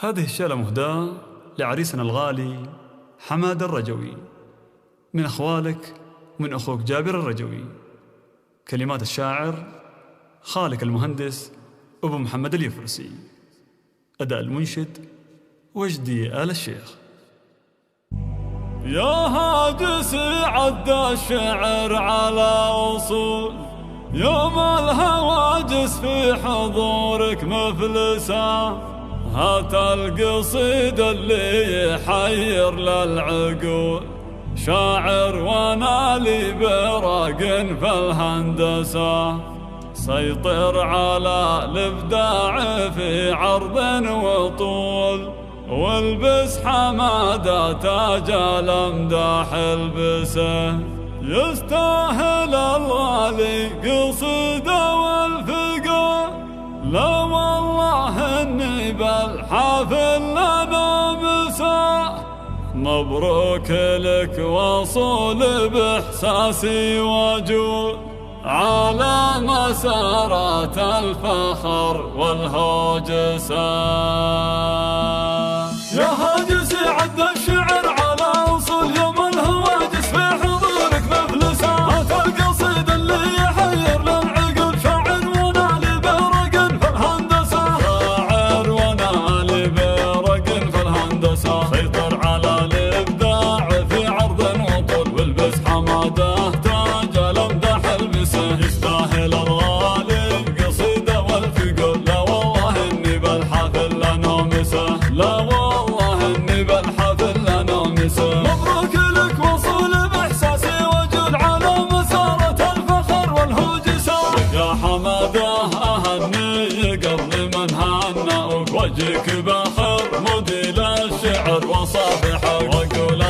هذه الشالة مهداة لعريسنا الغالي حماد الرجوي، من أخوالك ومن أخوك جابر الرجوي. كلمات الشاعر خالك المهندس أبو محمد اليفرسي. أداء المنشد وجدي آل الشيخ. يا هاجس عد الشعر على أصول، يوم الهواجس في حضورك مفلسة. هات القصيد اللي يحير للعقول، شاعر وانا لي براق في الهندسة. سيطر على الإبداع في عرض وطول، والبس حمادة تاج الأمداح البسه. يستاهل الغالي قصيده والفقه، لا والله اني بالحافل لنامسه. مبروك لك وصول باحساسي وجود، على مسارات الفخر والهوجسه. يا هاجس عد الشعر على أصول، يوم الهواجس في حضورك مفلسة. هات القصيد اللي يحير للعقول، شاعر وانا لي برق في الهندسة. شاعر وانا لي برق في الهندسة. سيطر على الإبداع في عرض وطول، والبس حماده تاج الأمداح البسه. يستاهل الغالي قصيده والفقول، لا والله اني بالحافل لنامسه. لا والله اني بالحفل لنامسه. مبروك لك وصول باحساسي وجود، على مسارة الفخر والهوجسه. يا حماده اهني قبل من هنأوك، وجهك بخر مدي للشعر وصافحك، واقول